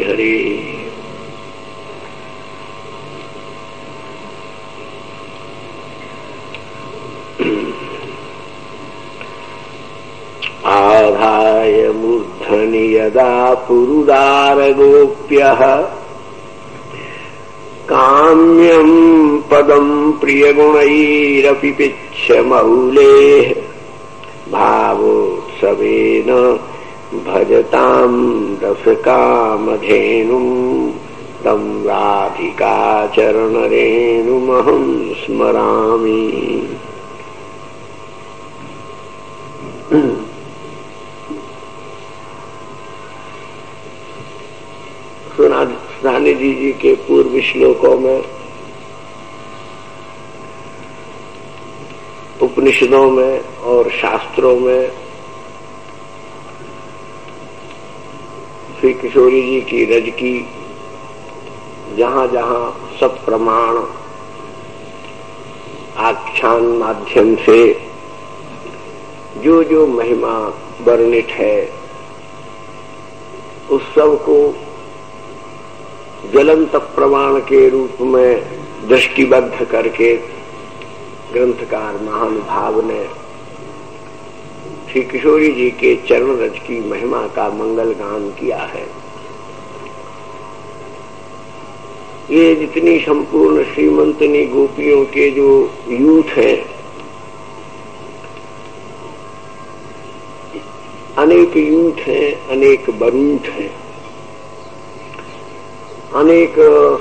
हरे। आधाय मूर्धनि यदा पुरुदारगोप्यः काम्यं पदं प्रियगुणैरपि पिच्छमौलेः भावोत्सवेन भजतां रसकामधेनुं तं राधिकाचरणरेणुमहं स्मरामि। सुनानिधि जी के पूर्व श्लोकों में उपनिषदों में और शास्त्रों में श्री किशोरी जी की रज की जहां जहां सब प्रमाण आख्यान माध्यम से जो जो महिमा वर्णित है उस सब को ज्वलंत प्रमाण के रूप में दृष्टिबद्ध करके ग्रंथकार महानुभाव ने श्री किशोरी जी के चरण रज की महिमा का मंगल गान किया है। ये जितनी संपूर्ण श्रीमंतनी गोपियों के जो यूथ हैं, अनेक यूथ हैं, अनेक बरूथ हैं, अनेक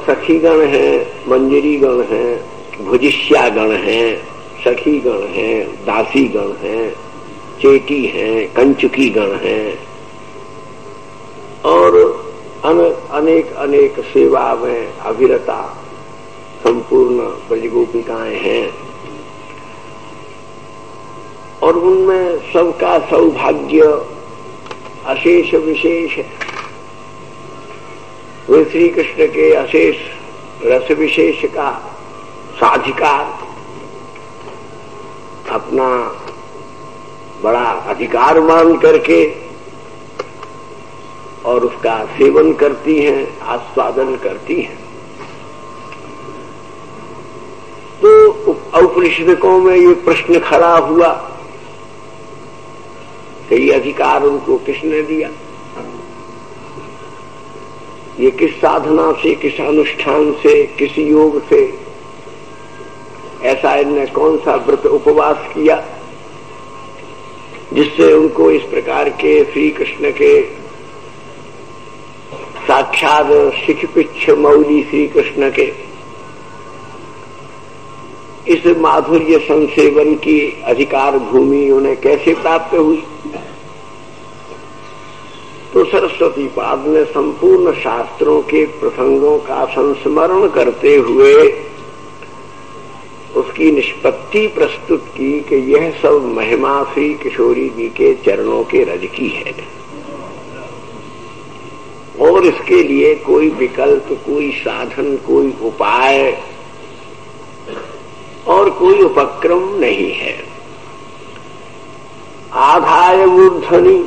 सखीगण हैं, मंजरी गण हैं, भुजिष्या गण हैं, सखी गण हैं, दासी गण हैं, चेटी हैं, कंचुकी गण हैं और अनेक अनेक सेवा में अभिरता संपूर्ण ब्रजगोपिकाएं हैं और उनमें सबका सौभाग्य अशेष विशेष है। वे श्री कृष्ण के अशेष रस विशेष का साधिकार अपना बड़ा अधिकार मान करके और उसका सेवन करती हैं, आस्वादन करती हैं। तो औपनिषदों में ये प्रश्न खड़ा हुआ कि ये अधिकार उनको किसने दिया, ये किस साधना से, किस अनुष्ठान से, किस योग से, ऐसा इनने कौन सा व्रत उपवास किया जिससे उनको इस प्रकार के श्री कृष्ण के साक्षात शिखपिच्छ मौली श्री कृष्ण के इस माधुर्य संसेवन की अधिकार भूमि उन्हें कैसे प्राप्त हुई। तो सरस्वती पाद ने संपूर्ण शास्त्रों के प्रसंगों का संस्मरण करते हुए उसकी निष्पत्ति प्रस्तुत की कि यह सब महिमा श्री किशोरी जी के चरणों के रज की है और इसके लिए कोई विकल्प, कोई साधन, कोई उपाय और कोई उपक्रम नहीं है। आधाय मूर्धनि,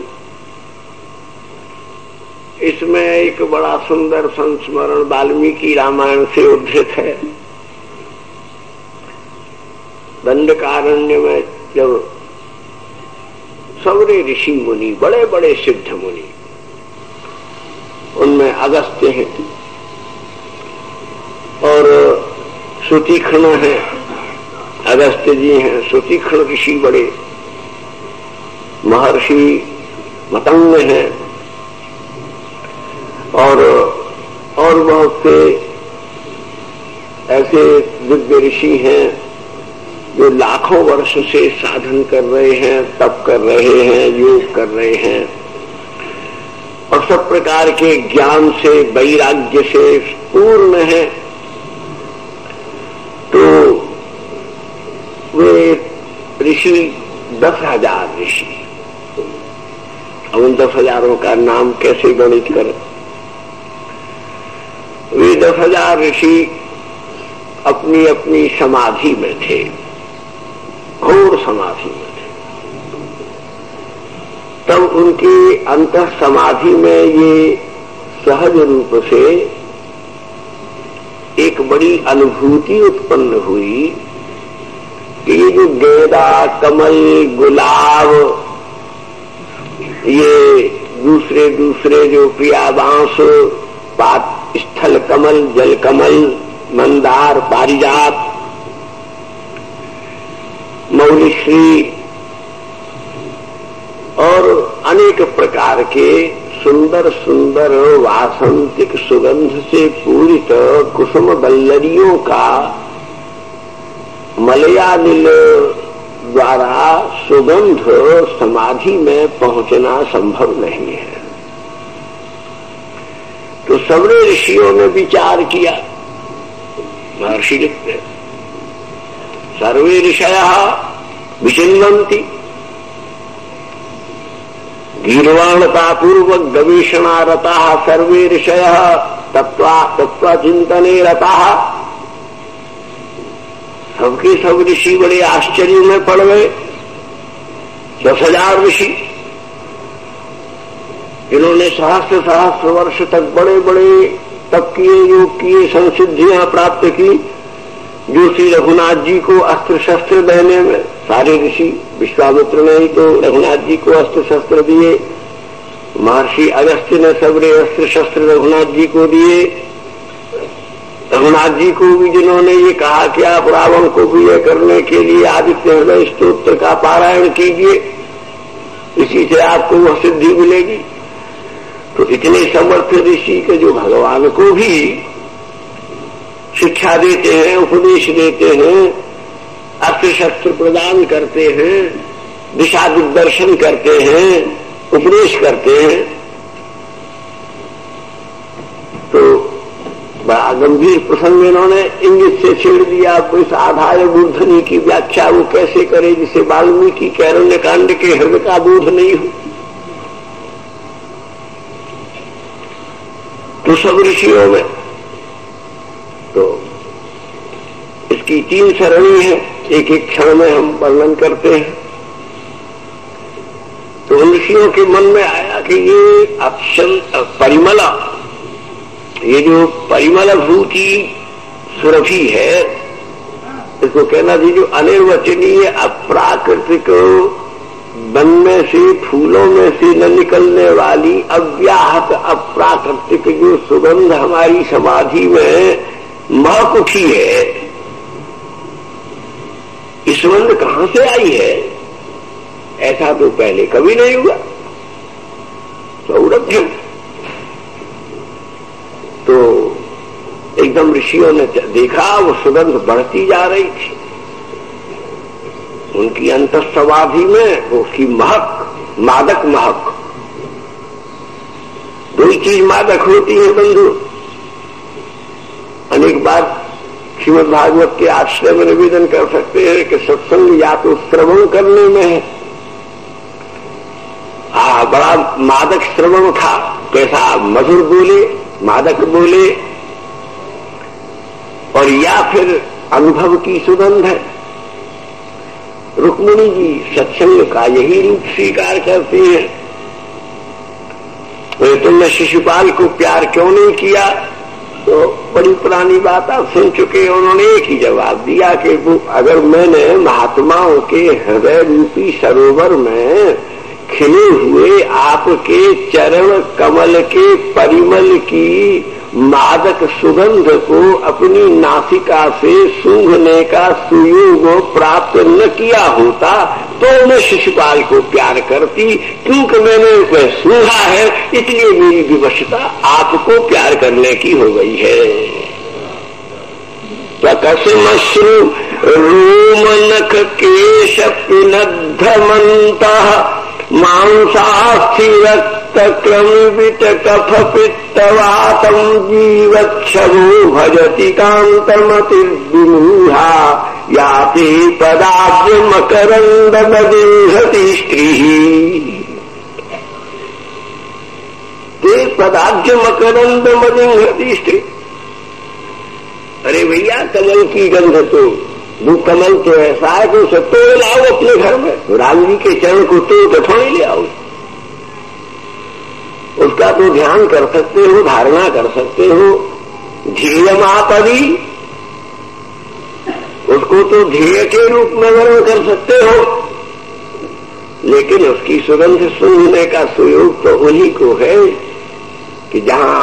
इसमें एक बड़ा सुंदर संस्मरण वाल्मीकि रामायण से उद्धृत है। दंडकारण्य में जब सवरे ऋषि मुनि, बड़े बड़े सिद्ध मुनि, उनमें अगस्त्य हैं और सुतीक्ष्ण हैं, अगस्त्य जी हैं, सुतीक्ष्ण ऋषि बड़े, महर्षि मतंग हैं और बहुत से ऐसे दिव्य ऋषि हैं जो लाखों वर्ष से साधन कर रहे हैं, तप कर रहे हैं, योग कर रहे हैं और सब प्रकार के ज्ञान से, वैराग्य से पूर्ण है। तो वे ऋषि 10,000 ऋषि, अब उन 10,000 का नाम कैसे गणित करें। वे 10,000 ऋषि अपनी अपनी समाधि में थे, घोर समाधि में थे। तब उनकी अंतः समाधि में ये सहज रूप से एक बड़ी अनुभूति उत्पन्न हुई कि ये जो गेंदा, कमल, गुलाब, ये दूसरे दूसरे जो प्रियाबांस, पात, स्थल कमल, जल कमल, मंदार, पारिजात, मौलिश्री और अनेक प्रकार के सुंदर सुंदर वासंतिक सुगंध से पूरित कुसुम बल्लरियों का मलयानिल द्वारा सुगंध समाधि में पहुंचना संभव नहीं है। तो सबरे ऋषियों ने विचार किया। महर्षि लिखते सर्वे ऋषयः विचिन्वन्ति गीर्वाणतापूर्वक गवेषणारताः सर्वे ऋषयः तत्त्वचिन्तने रताः। सबके सब ऋषि बड़े आश्चर्य में पड़ गए। 10,000 ऋषि जिन्होंने सहस्त्र सहस्त्र वर्ष तक बड़े बड़े तप किए, योग किए, संसिद्धियां प्राप्त की, जो श्री रघुनाथ जी को अस्त्र शस्त्र देने में, सारे ऋषि विश्वामित्र ने ही तो रघुनाथ जी को अस्त्र शस्त्र दिए, महर्षि अगस्त्य ने सबरे अस्त्र शस्त्र रघुनाथ जी को दिए, रघुनाथ जी को भी जिन्होंने ये कहा कि आप रावण को विजय करने के लिए आदित्य हृदय स्तोत्र का पारायण कीजिए, इसी से आपको वह सिद्धि मिलेगी। तो इतने समर्थ ऋषि के जो भगवान को भी शिक्षा देते हैं, उपदेश देते हैं, अस्त्र शस्त्र प्रदान करते हैं, दिशा दिग्दर्शन करते हैं, उपदेश करते हैं, तो बड़ा गंभीर प्रसंग इन्होंने इंगित से छेड़ दिया। इस आधाय मूर्धनि की व्याख्या वो कैसे करे जिसे वाल्मीकि के अरण्य कांड के हृदय का बोध नहीं हो। तो सब ऋषियों में तो इसकी 3 सरणी है, एक एक क्षण में हम वर्णन करते हैं। तो उन ऋषियों के मन में आया कि ये अक्षल परिमला, ये जो परिमल भूति सुरभि है, इसको कहना थी जो अनिर्वचनीय अप्राकृतिक वन में से, फूलों में से न निकलने वाली अव्याहत अप्राकृतिक जो सुगंध हमारी समाधि में महक उठी है, ये सुगंध कहां से आई है? ऐसा तो पहले कभी नहीं हुआ। सौरभ्य तो एकदम ऋषियों ने देखा वो सुगंध बढ़ती जा रही थी उनकी अंतःसमाधि में, वो उसकी महक, मादक महक। 2 चीज मादक होती है बंधु। अनेक बार श्रीमद् भागवत के आश्रय में निवेदन कर सकते हैं कि सत्संग या तो श्रवण करने में है, बड़ा मादक श्रवण था, कैसा मधुर बोले, मादक बोले, और या फिर अनुभव की सुगंध है। रुक्मिणी जी सत्संग का यही रूप स्वीकार करती है। तो तुमने शिशुपाल को प्यार क्यों नहीं किया? तो बड़ी पुरानी बात आप सुन चुके। उन्होंने एक ही जवाब दिया कि अगर मैंने महात्माओं के हृदय रूपी सरोवर में खिले हुए आपके चरण कमल के परिमल की मादक सुगंध को अपनी नासिका से सूंघने का सुयोग प्राप्त न किया होता तो मैं शिशुपाल को प्यार करती। क्योंकि मैंने वह सूंघा है इसलिए मेरी विवशता आपको प्यार करने की हो गई है। कसमश्रु रोम नख केश पिनद्धमन्तः मांसास्थि रक्त क्रमित कफ पित्तवातं जीवक्षमो भजति कांतमतिर्विमूढ़ा याति पदाब्ज मकरंद बदिंहति स्त्रीः। ते पदाब्ज मकरंद बदिंहति स्त्री। अरे भैया कमल की गंध तो वो कमल तो ऐसा है कि उसे तोड़ लाओ अपने घर में। राम जी के चरण को तोड़ के थोड़ी ले आओ, उसका तो ध्यान कर सकते हो, धारणा कर सकते हो। ध्येयमापदी, उसको तो ध्येय के रूप में वर्णन कर सकते हो, लेकिन उसकी सुगंध सूंघने का सुयोग तो उन्हीं को है कि जहां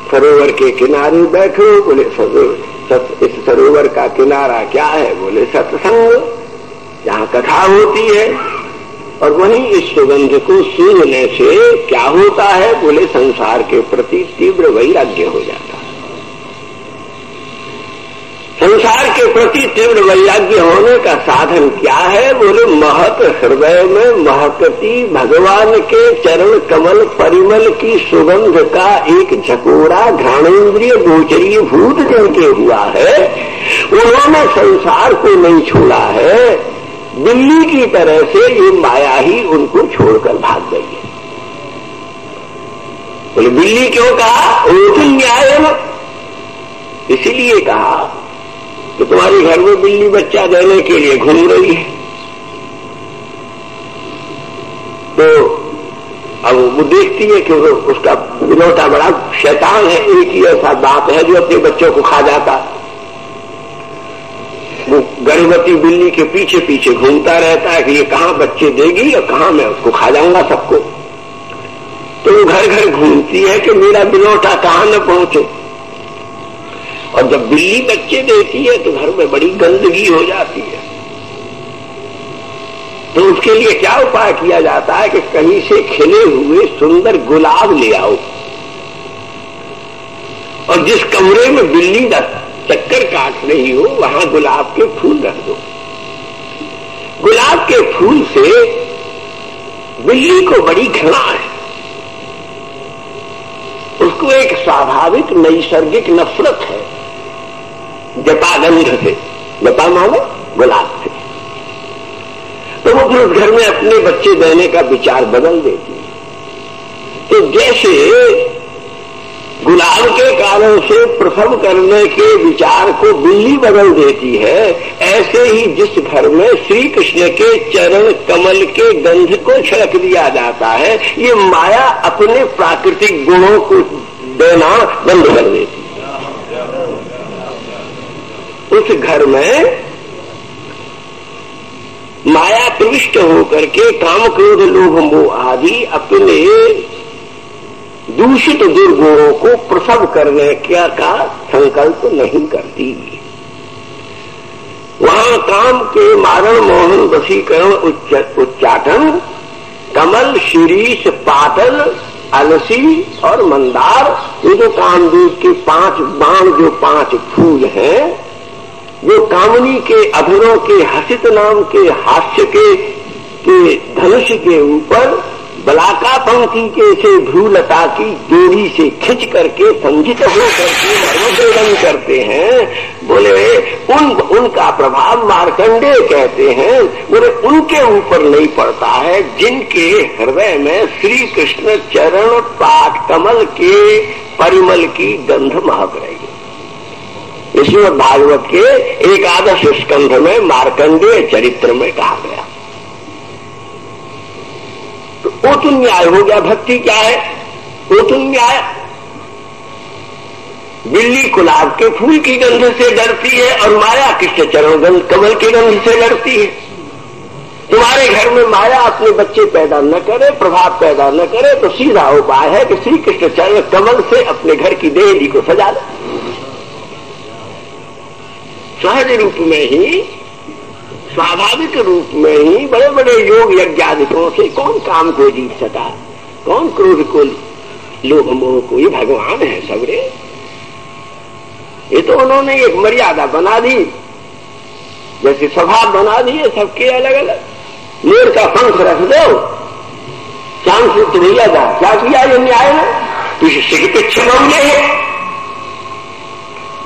सरोवर के किनारे बैठो, बोले इस सरोवर का किनारा क्या है, बोले सत्संग, जहां कथा होती है। और वहीं इस सुगंध को सूंघने से क्या होता है, बोले संसार के प्रति तीव्र वैराग्य हो जाता है। संसार के प्रति तीव्र वैराग्य होने का साधन क्या है, बोले महत हृदय में महकती भगवान के चरण कमल परिमल की सुगंध का एक झकोरा घ्राणेन्द्रिय गोचरीय भूत जिनके हुआ है, उन्होंने संसार को नहीं छोड़ा है। बिल्ली की तरह से ये माया ही उनको छोड़कर भाग गई है। बोले बिल्ली क्यों कहा, ओतुल न्याय, इसीलिए कहा कि तुम्हारे घर में बिल्ली बच्चा देने के लिए घूम रही है। तो अब वो देखती है कि उसका बिलौटा बड़ा शैतान है, एक ही ऐसा बाप है जो अपने बच्चों को खा जाता है। वो गर्भवती बिल्ली के पीछे पीछे घूमता रहता है कि ये कहां बच्चे देगी और कहां मैं उसको खा जाऊंगा सबको। तो वो घर घर घूमती है कि मेरा बिलौटा कहां न पहुंचे। और जब बिल्ली बच्चे देती है तो घर में बड़ी गंदगी हो जाती है। तो उसके लिए क्या उपाय किया जाता है कि कहीं से खिले हुए सुंदर गुलाब ले आओ, और जिस कमरे में बिल्ली चक्कर काट रही हो वहां गुलाब के फूल रख दो। गुलाब के फूल से बिल्ली को बड़ी घृणा है, उसको एक स्वाभाविक नैसर्गिक नफरत है जपागंध से। जपा मानो गुलाब से। तो वो फिर उस घर में अपने बच्चे देने का विचार बदल देती है। तो जैसे गुलाब के कारण से प्रसव करने के विचार को बिल्ली बदल देती है, ऐसे ही जिस घर में श्री कृष्ण के चरण कमल के गंध को छिड़क दिया जाता है, ये माया अपने प्राकृतिक गुणों को देना बंद कर देती है। उस घर में माया प्रविष्ट होकर के काम क्रोध लोभ मोह आदि अपने दूषित दुर्गुणों को प्रसव करने का संकल्प नहीं करती। वहां काम के मारण मोहन वशीकरण उच्चाटन कमल शिरीष पाटल अलसी और मंदार, ये जो कामदेव के 5 बाण, जो 5 फूल हैं, जो कामनी के अधरों के हसित नाम के हास्य के धनुष के ऊपर बलाका पंक्ति के से भ्रूलता की जोड़ी से खिंच करके संजित होकर के मर्मोदन करते हैं, बोले उनका प्रभाव मार्कंडेय कहते हैं, बोले उनके ऊपर नहीं पड़ता है जिनके हृदय में श्री कृष्ण चरण पाठ कमल के परिमल की गंध महक रही है। इसमें भागवत के एकादश स्कंध में मार्कंडेय चरित्र में कहा गया। तो ओतुल न्याय हो गया। भक्ति क्या है? ओतुल न्याय। बिल्ली गुलाब के फूल की गंध से डरती है और माया कृष्ण चरण कमल की गंध से डरती है। तुम्हारे घर में माया अपने बच्चे पैदा न करे, प्रभाव पैदा न करे, तो सीधा उपाय है कि श्री कृष्ण चरण कमल से अपने घर की देहली को सजा लो। सहज रूप में ही, स्वाभाविक रूप में ही बड़े बड़े योग यज्ञादिकों से कौन काम को जीत सका, कौन क्रोध को, लोभ मोह को? ये भगवान है सबरे। ये तो उन्होंने एक मर्यादा बना दी, जैसे स्वभाव बना दिए सबके अलग अलग। मोर का पंख रख दो, चांद से तो भैया जा, क्या किया ये न्याय है? किसी के क्षमा में है।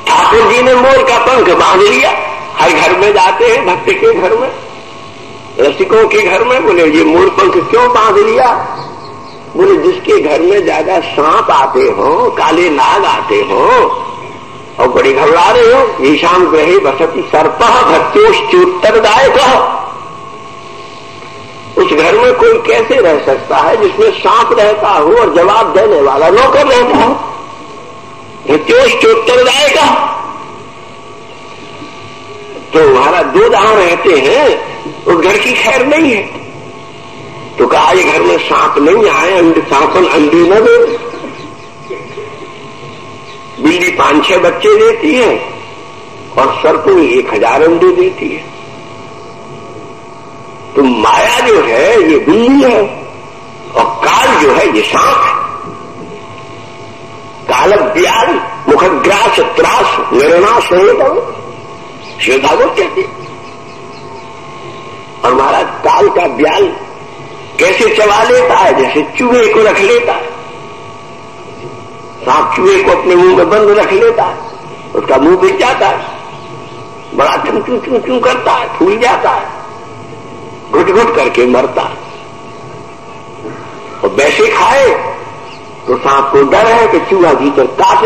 ठाकुर जी ने मोर का पंख बांध लिया, हर घर में जाते हैं, भक्त के घर में, रसिकों के घर में, बोले ये मोर पंख क्यों बांध लिया? बोले जिसके घर में ज्यादा सांप आते हो, काले नाग आते हो और बड़ी घबरा रहे हो, ईशान ग्रहे बसती सर्प भक्तोश्चोत्तरदायक, उस घर में कोई कैसे रह सकता है जिसमें सांप रहता हो और जवाब देने वाला नौकर रहता हो? उत्तर जाएगा। तो हमारा दो जहां रहते हैं उस घर की खैर नहीं है। तो कहा ये घर में सांप नहीं आए, सांपन अंडे न दे। बिल्ली 5-6 बच्चे देती है और सर्पनी 1000 अंडे देती है। तो माया जो है ये बिल्ली है और काल जो है ये सांप है। काल ब्याल मुखग्रास त्रास निर्नाश नहीं श्रीभागवत कहते। और महाराज काल का ब्याल कैसे चबा लेता है? जैसे चूहे को रख लेता है। सांप चूहे को अपने मुंह में बंद रख लेता है, उसका मुंह बिक जाता है, बड़ा चूं चूं चूं चूं करता है, फूल जाता है, घुट घुट करके मरता है। और वैसे खाए तो सांप को डर है कि चूहा भीतर काट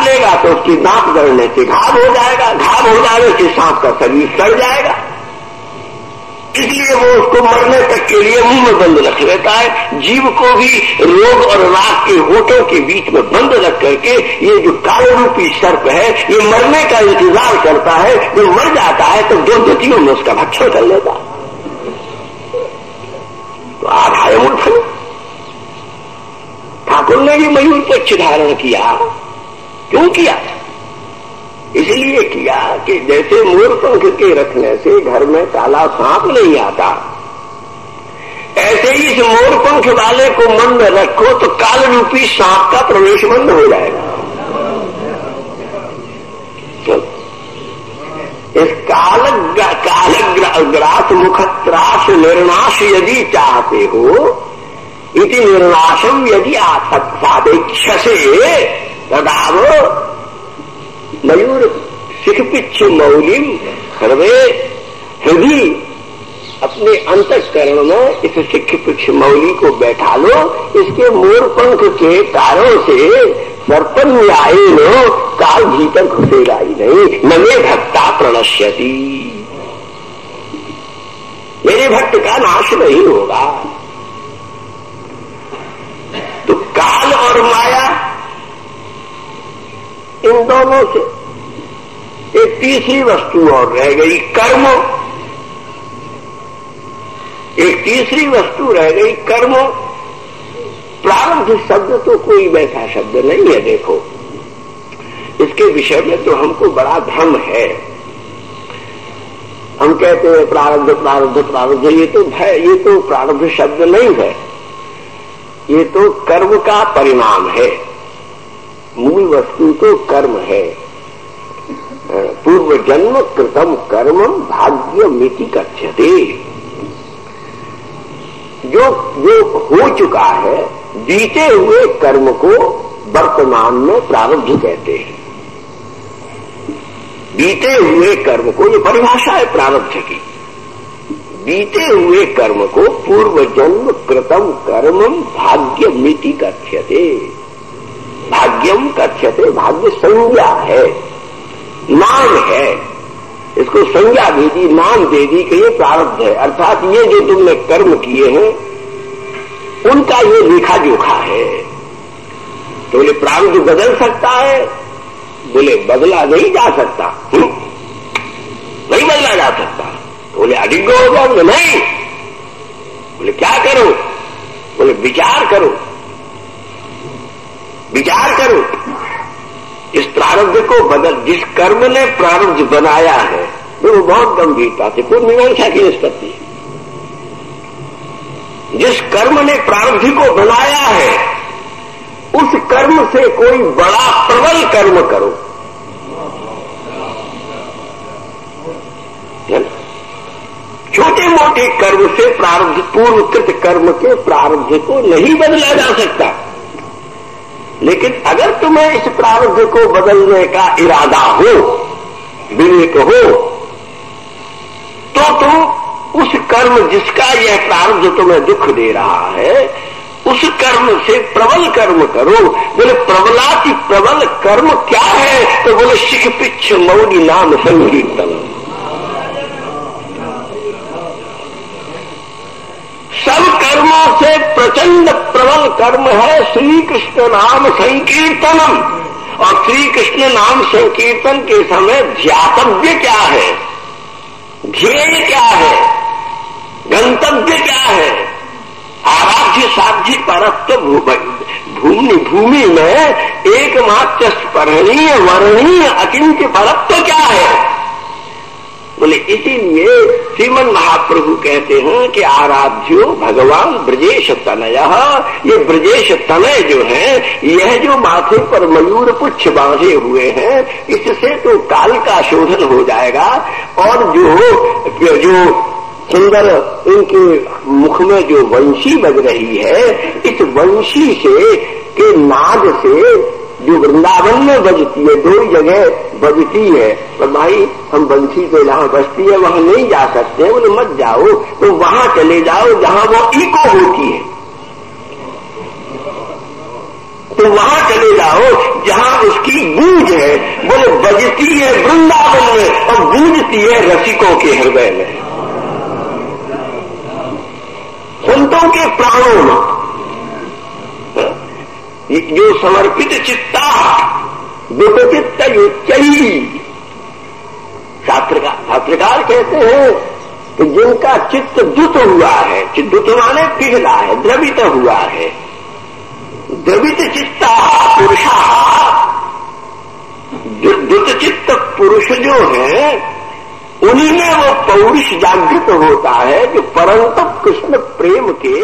लेगा तो उसकी दांत गड़ने से घाव हो जाएगा, घाव हो जाने से सांप का शरीर सड़ जाएगा। इसलिए वो उसको मरने तक के लिए मुंह में बंद रख लेता है। जीव को भी रोग और राग के होठों के बीच में बंद रख करके ये जो काल रूपी सर्प है ये मरने का इंतजार करता है। जो मर जाता है तो 2 गतियों में उसका भक्षण कर लेता है। तो आधाय मूर्ख ठाकुर ने भी मयूर पक्ष धारण किया। क्यों किया? इसलिए किया कि जैसे मोर पंख के रखने से घर में काला सांप नहीं आता, ऐसे ही इस मोर पंख वाले को मन में रखो तो काल रूपी सांप का प्रवेश बंद हो जाएगा। इस कालग्रास मुखत्रास निर्नाश यदि चाहते हो, इति निर्नाशम यदि सापेक्षसे तदाव मयूर शिखपिच्छ मौलिम सर्वे हृदय। अपने अंतःकरण में इस शिखपिच्छ मौली को बैठा लो। इसके मोर पंख के तारों से सर्पन न्यायी लो काल भीतर घुसेगा ही नहीं। न मे भक्ता प्रणश्यति, मेरे भक्त का नाश नहीं होगा। तो काल और माया इन दोनों से एक तीसरी वस्तु और रह गई, कर्म। एक तीसरी वस्तु रह गई कर्म। प्रारब्ध शब्द तो कोई वैसा शब्द नहीं है। देखो इसके विषय में तो हमको बड़ा भ्रम है। हम कहते हैं प्रारब्ध प्रारब्ध प्रारब्ध, ये तो प्रारब्ध शब्द नहीं है, ये तो कर्म का परिणाम है। मूल वस्तु तो कर्म है। पूर्व जन्म कृतम कर्म भाग्यमिति कथ्यते। जो हो चुका है बीते हुए कर्म को वर्तमान में प्रारब्ध कहते हैं। बीते हुए कर्म को, ये परिभाषा है प्रारब्ध की। बीते हुए कर्म को पूर्व जन्म कृतम कर्मम भाग्यमिति कथ्यते। भाग्यम कथ्यते, भाग्य संज्ञा है, नाम है। इसको संज्ञा दे दी, नाम दे दी कि ये प्रारब्ध है। अर्थात ये जो तुमने कर्म किए हैं उनका ये लेखा जोखा है। तो बोले प्रारब्ध बदल सकता है? बोले बदला नहीं जा सकता। नहीं बदला जा सकता। बोले अधिक हो जाओ? बोले नहीं। बोले क्या करो? बोले विचार करो, विचार करो। इस प्रारब्ध को बदल, जिस कर्म ने प्रारब्ध बनाया है वो बहुत गंभीरता से पूर्ण मीमांसा की निष्पत्ति। जिस कर्म ने प्रारब्ध को बनाया है उस कर्म से कोई बड़ा प्रबल कर्म करो। छोटे मोटे कर्म से प्रारब्ध, पूर्वकृत कर्म के प्रारब्ध को नहीं बदला जा सकता। लेकिन अगर तुम्हें इस प्रारब्ध को बदलने का इरादा हो, विवेक हो, तो तुम उस कर्म जिसका यह प्रारब्ध तुम्हें दुख दे रहा है उस कर्म से प्रबल कर्म करो। बोले प्रबलाति प्रबल कर्म क्या है? तो बोले शिखपिच्छ मौली नाम संकीर्तन। सब कर्मों से प्रचंड प्रबल कर्म है श्री कृष्ण नाम संकीर्तनम। और श्री कृष्ण नाम संकीर्तन के समय ध्यातव्य क्या है, ध्येय क्या है, गंतव्य क्या है? आराध्य साध्य परत्व भूमि में एकमात्र स्मरणीय वर्णीय अचिंत्य परत्व क्या है? बोले इसीलिए श्रीमन महाप्रभु कहते हैं कि आराध्यो भगवान ब्रजेश तनयः। ये ब्रजेश तनय जो है, यह जो माथे पर मयूर पुच्छ बांधे हुए हैं, इससे तो काल का शोधन हो जाएगा। और जो सुंदर इनके मुख में जो वंशी बज रही है, इस वंशी से के नाद से जो वृंदावन में बजती है, दो जगह बजती है। तो भाई हम बंसी तो जहां बजती है वहां नहीं जा सकते, बोले मत जाओ, तो वहां चले जाओ जहां वो इको होती है, तो वहां चले जाओ जहां उसकी गूंज है। बोले बजती है वृंदावन में और गूंजती है रसिकों के हृदय में, संतों के प्राणों में। जो समर्पित चित्ता दुतचित्त युच्चैः, शास्त्रकार कहते हैं कि जिनका चित्त दुत हुआ है, दुत माने पिघला है, द्रवित हुआ है, द्रवित चित्ता पुरुषा, दुत चित्त पुरुष जो है उन्हीं में वो पौरुष जागृत होता है जो परंतप कृष्ण प्रेम के